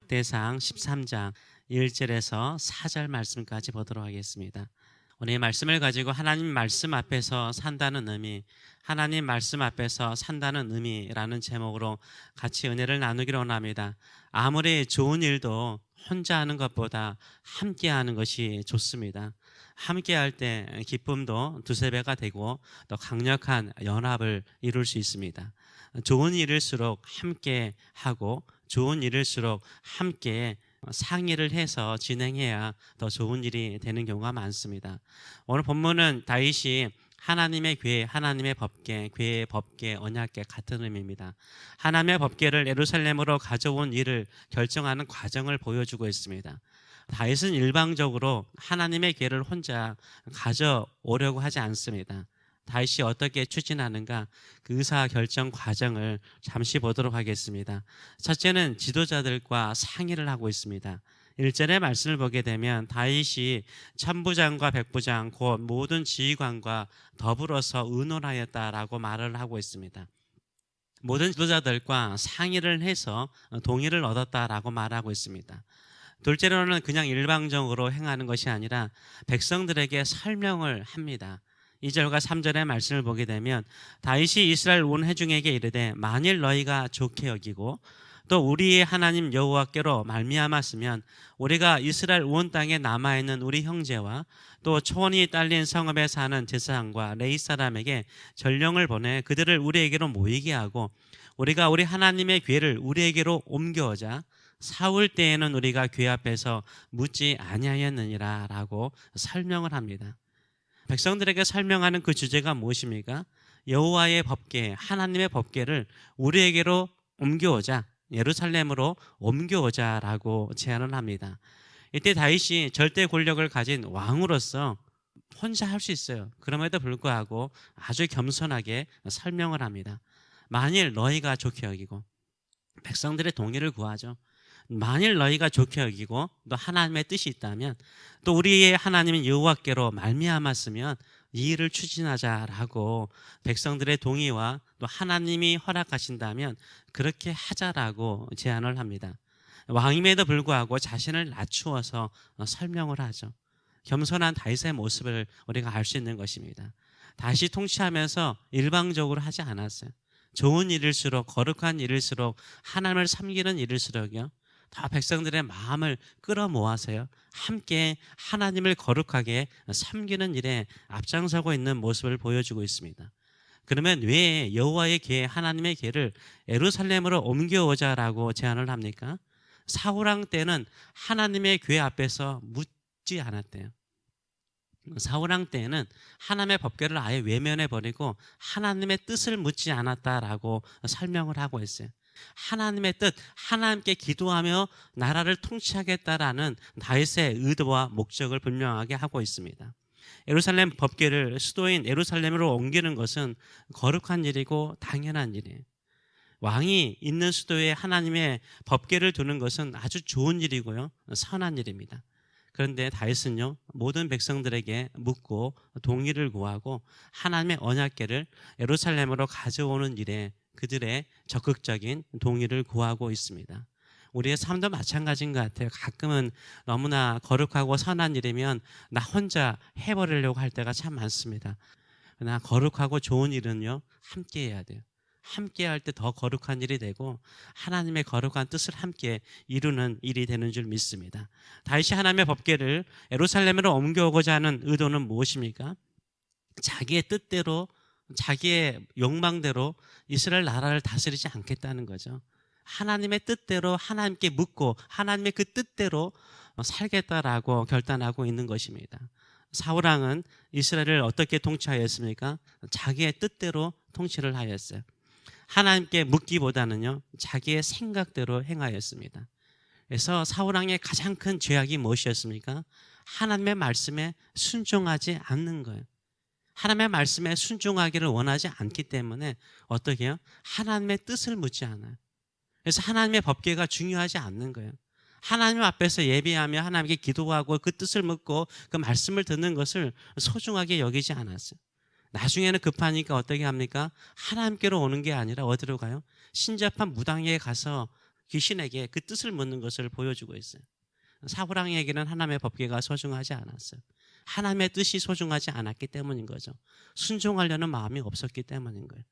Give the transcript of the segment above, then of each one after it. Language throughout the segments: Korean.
역대상 13장 1절에서 4절 말씀까지 보도록 하겠습니다. 오늘 이 말씀을 가지고 하나님 말씀 앞에서 산다는 의미, 하나님 말씀 앞에서 산다는 의미라는 제목으로 같이 은혜를 나누기로 원합니다. 아무리 좋은 일도 혼자 하는 것보다 함께 하는 것이 좋습니다. 함께 할 때 기쁨도 두세 배가 되고 또 강력한 연합을 이룰 수 있습니다. 좋은 일일수록 함께 하고 좋은 일일수록 함께 상의를 해서 진행해야 더 좋은 일이 되는 경우가 많습니다. 오늘 본문은 다윗이 하나님의 궤, 하나님의 법궤, 궤의 법궤, 언약궤 같은 의미입니다. 하나님의 법궤를 예루살렘으로 가져온 일을 결정하는 과정을 보여주고 있습니다. 다윗은 일방적으로 하나님의 궤를 혼자 가져오려고 하지 않습니다. 다윗이 어떻게 추진하는가 그 의사결정 과정을 잠시 보도록 하겠습니다. 첫째는 지도자들과 상의를 하고 있습니다. 1절의 말씀을 보게 되면 다윗이 천부장과 백부장 곧 모든 지휘관과 더불어서 의논하였다라고 말을 하고 있습니다. 모든 지도자들과 상의를 해서 동의를 얻었다라고 말하고 있습니다. 둘째로는 그냥 일방적으로 행하는 것이 아니라 백성들에게 설명을 합니다. 2절과 3절의 말씀을 보게 되면 다윗이 이스라엘 온 회중에게 이르되 만일 너희가 좋게 여기고 또 우리의 하나님 여호와께로 말미암았으면 우리가 이스라엘 온 땅에 남아있는 우리 형제와 또 초원이 딸린 성읍에 사는 제사장과 레위 사람에게 전령을 보내 그들을 우리에게로 모이게 하고 우리가 우리 하나님의 궤를 우리에게로 옮겨오자 사울 때에는 우리가 궤 앞에서 묻지 아니하였느니라 라고 설명을 합니다. 백성들에게 설명하는 그 주제가 무엇입니까? 여호와의 법궤, 하나님의 법궤를 우리에게로 옮겨오자, 예루살렘으로 옮겨오자라고 제안을 합니다. 이때 다윗이 절대 권력을 가진 왕으로서 혼자 할 수 있어요. 그럼에도 불구하고 아주 겸손하게 설명을 합니다. 만일 너희가 좋게 여기고 백성들의 동의를 구하죠. 만일 너희가 좋게 여기고 또 하나님의 뜻이 있다면 또 우리의 하나님인 여호와께로 말미암았으면 이 일을 추진하자라고 백성들의 동의와 또 하나님이 허락하신다면 그렇게 하자라고 제안을 합니다. 왕임에도 불구하고 자신을 낮추어서 설명을 하죠. 겸손한 다윗의 모습을 우리가 알 수 있는 것입니다. 다윗이 통치하면서 일방적으로 하지 않았어요. 좋은 일일수록 거룩한 일일수록 하나님을 섬기는 일일수록요 다 백성들의 마음을 끌어모아서요 함께 하나님을 거룩하게 섬기는 일에 앞장서고 있는 모습을 보여주고 있습니다. 그러면 왜 여호와의 궤, 하나님의 궤를 예루살렘으로 옮겨오자라고 제안을 합니까? 사울왕 때는 하나님의 궤 앞에서 묻지 않았대요. 사울왕 때에는 하나님의 법궤를 아예 외면해 버리고 하나님의 뜻을 묻지 않았다라고 설명을 하고 있어요. 하나님의 뜻, 하나님께 기도하며 나라를 통치하겠다라는 다윗의 의도와 목적을 분명하게 하고 있습니다. 예루살렘 법궤를 수도인 예루살렘으로 옮기는 것은 거룩한 일이고 당연한 일이에요. 왕이 있는 수도에 하나님의 법궤를 두는 것은 아주 좋은 일이고요, 선한 일입니다. 그런데 다윗은요 모든 백성들에게 묻고 동의를 구하고 하나님의 언약궤를 예루살렘으로 가져오는 일에 그들의 적극적인 동의를 구하고 있습니다. 우리의 삶도 마찬가지인 것 같아요. 가끔은 너무나 거룩하고 선한 일이면 나 혼자 해버리려고 할 때가 참 많습니다. 그러나 거룩하고 좋은 일은요 함께 해야 돼요. 함께 할 때 더 거룩한 일이 되고 하나님의 거룩한 뜻을 함께 이루는 일이 되는 줄 믿습니다. 다윗이 하나님의 법궤를 예루살렘으로 옮겨오고자 하는 의도는 무엇입니까? 자기의 뜻대로 자기의 욕망대로 이스라엘 나라를 다스리지 않겠다는 거죠. 하나님의 뜻대로 하나님께 묻고 하나님의 그 뜻대로 살겠다라고 결단하고 있는 것입니다. 사울왕은 이스라엘을 어떻게 통치하였습니까? 자기의 뜻대로 통치를 하였어요. 하나님께 묻기보다는요 자기의 생각대로 행하였습니다. 그래서 사울왕의 가장 큰 죄악이 무엇이었습니까? 하나님의 말씀에 순종하지 않는 거예요. 하나님의 말씀에 순종하기를 원하지 않기 때문에 어떻게 해요? 하나님의 뜻을 묻지 않아요. 그래서 하나님의 법궤가 중요하지 않는 거예요. 하나님 앞에서 예배하며 하나님께 기도하고 그 뜻을 묻고 그 말씀을 듣는 것을 소중하게 여기지 않았어요. 나중에는 급하니까 어떻게 합니까? 하나님께로 오는 게 아니라 어디로 가요? 신접한 무당에 가서 귀신에게 그 뜻을 묻는 것을 보여주고 있어요. 사울왕에게는 하나님의 법궤가 소중하지 않았어요. 하나님의 뜻이 소중하지 않았기 때문인 거죠. 순종하려는 마음이 없었기 때문인 거예요.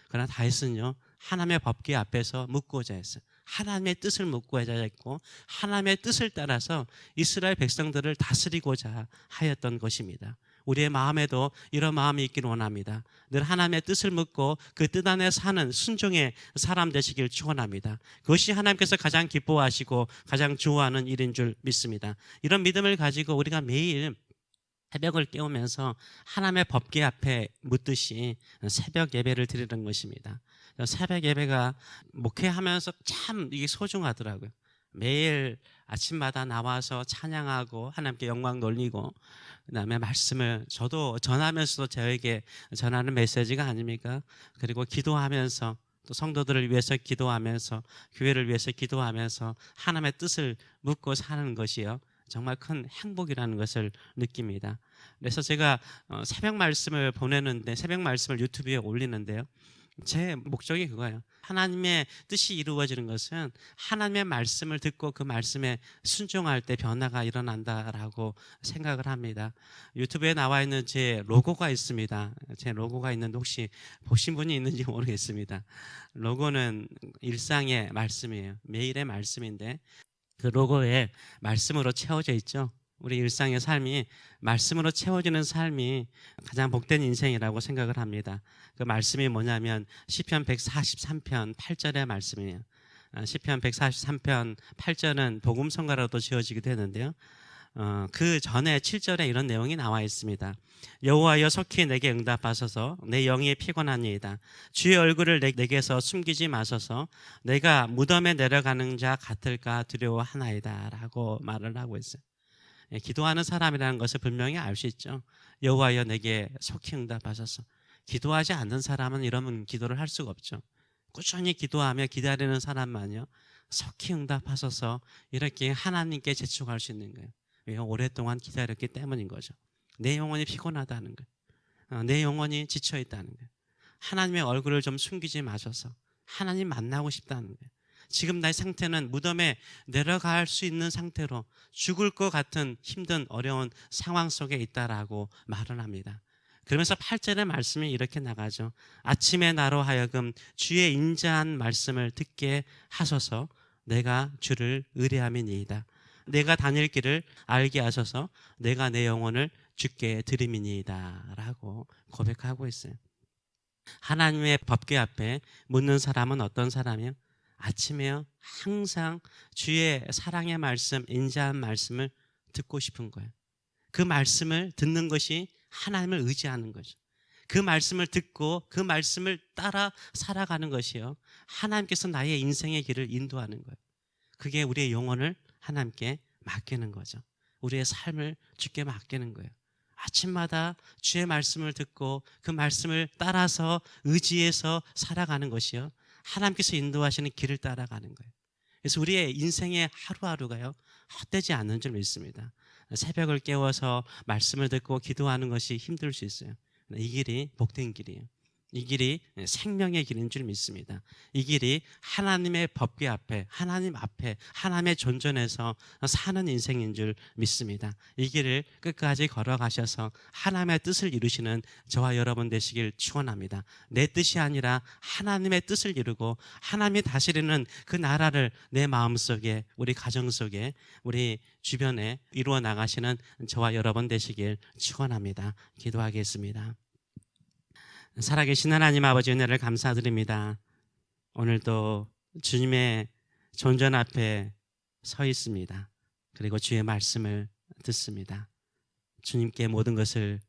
그러나 다윗은요, 하나님의 법궤 앞에서 묻고자 했어요. 하나님의 뜻을 묻고자 했고, 하나님의 뜻을 따라서 이스라엘 백성들을 다스리고자 하였던 것입니다. 우리의 마음에도 이런 마음이 있기를 원합니다. 늘 하나님의 뜻을 묻고 그 뜻 안에 사는 순종의 사람 되시길 축원합니다. 그것이 하나님께서 가장 기뻐하시고 가장 좋아하는 일인 줄 믿습니다. 이런 믿음을 가지고 우리가 매일 새벽을 깨우면서 하나님의 법궤 앞에 묻듯이 새벽 예배를 드리는 것입니다. 새벽 예배가 목회하면서 참 이게 소중하더라고요. 매일 아침마다 나와서 찬양하고 하나님께 영광 돌리고, 그다음에 말씀을 저도 전하면서도 저에게 전하는 메시지가 아닙니까? 그리고 기도하면서 또 성도들을 위해서 기도하면서 교회를 위해서 기도하면서 하나님의 뜻을 묻고 사는 것이요, 정말 큰 행복이라는 것을 느낍니다. 그래서 제가 새벽 말씀을 보내는데, 새벽 말씀을 유튜브에 올리는데요, 제 목적이 그거예요. 하나님의 뜻이 이루어지는 것은 하나님의 말씀을 듣고 그 말씀에 순종할 때 변화가 일어난다라고 생각을 합니다. 유튜브에 나와 있는 제 로고가 있습니다. 제 로고가 있는데 혹시 보신 분이 있는지 모르겠습니다. 로고는 일상의 말씀이에요. 매일의 말씀인데 그 로고에 말씀으로 채워져 있죠. 우리 일상의 삶이 말씀으로 채워지는 삶이 가장 복된 인생이라고 생각을 합니다. 그 말씀이 뭐냐면 시편 143편 8절의 말씀이에요. 시편 143편 8절은 복음성가로도 지어지기도 했는데요, 그 전에 7절에 이런 내용이 나와 있습니다. 여호와여 속히 내게 응답하소서. 내 영이 피곤하니이다. 주의 얼굴을 내게서 숨기지 마소서. 내가 무덤에 내려가는 자 같을까 두려워하나이다 라고 말을 하고 있어요. 기도하는 사람이라는 것을 분명히 알 수 있죠. 여호와여 내게 속히 응답하소서. 기도하지 않는 사람은 이러면 기도를 할 수가 없죠. 꾸준히 기도하며 기다리는 사람만요, 속히 응답하소서 이렇게 하나님께 재촉할 수 있는 거예요. 왜요? 오랫동안 기다렸기 때문인 거죠. 내 영혼이 피곤하다는 거예요. 내 영혼이 지쳐있다는 거예요. 하나님의 얼굴을 좀 숨기지 마셔서 하나님 만나고 싶다는 거예요. 지금 나의 상태는 무덤에 내려갈 수 있는 상태로 죽을 것 같은 힘든 어려운 상황 속에 있다라고 말을 합니다. 그러면서 8절의 말씀이 이렇게 나가죠. 아침에 나로 하여금 주의 인자한 말씀을 듣게 하소서. 내가 주를 의뢰함이니이다. 내가 다닐 길을 알게 하소서. 내가 내 영혼을 주께 드림이니이다 라고 고백하고 있어요. 하나님의 법궤 앞에 묻는 사람은 어떤 사람이요? 아침에요, 항상 주의 사랑의 말씀, 인자한 말씀을 듣고 싶은 거예요. 그 말씀을 듣는 것이 하나님을 의지하는 거죠. 그 말씀을 듣고 그 말씀을 따라 살아가는 것이요, 하나님께서 나의 인생의 길을 인도하는 거예요. 그게 우리의 영혼을 하나님께 맡기는 거죠. 우리의 삶을 주께 맡기는 거예요. 아침마다 주의 말씀을 듣고 그 말씀을 따라서 의지해서 살아가는 것이요, 하나님께서 인도하시는 길을 따라가는 거예요. 그래서 우리의 인생의 하루하루가요, 헛되지 않는 줄 믿습니다. 새벽을 깨워서 말씀을 듣고 기도하는 것이 힘들 수 있어요. 이 길이 복된 길이에요. 이 길이 생명의 길인 줄 믿습니다. 이 길이 하나님의 법궤 앞에, 하나님 앞에, 하나님의 존전에서 사는 인생인 줄 믿습니다. 이 길을 끝까지 걸어가셔서 하나님의 뜻을 이루시는 저와 여러분 되시길 축원합니다. 내 뜻이 아니라 하나님의 뜻을 이루고 하나님이 다스리는 그 나라를 내 마음속에, 우리 가정 속에, 우리 주변에 이루어 나가시는 저와 여러분 되시길 축원합니다. 기도하겠습니다. 살아계신 하나님 아버지, 은혜를 감사드립니다. 오늘도 주님의 존전 앞에 서 있습니다. 그리고 주의 말씀을 듣습니다. 주님께 모든 것을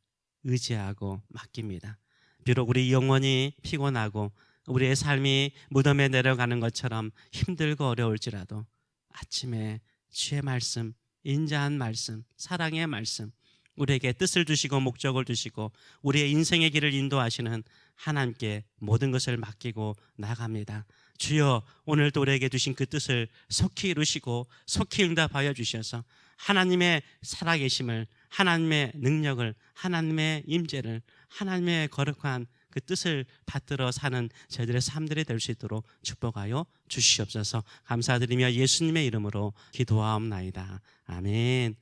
의지하고 맡깁니다. 비록 우리 영혼이 피곤하고 우리의 삶이 무덤에 내려가는 것처럼 힘들고 어려울지라도 아침에 주의 말씀, 인자한 말씀, 사랑의 말씀, 우리에게 뜻을 주시고 목적을 주시고 우리의 인생의 길을 인도하시는 하나님께 모든 것을 맡기고 나갑니다. 주여, 오늘도 우리에게 주신 그 뜻을 속히 이루시고 속히 응답하여 주셔서 하나님의 살아계심을, 하나님의 능력을, 하나님의 임재를, 하나님의 거룩한 그 뜻을 받들어 사는 저희들의 삶들이 될 수 있도록 축복하여 주시옵소서. 감사드리며 예수님의 이름으로 기도하옵나이다. 아멘.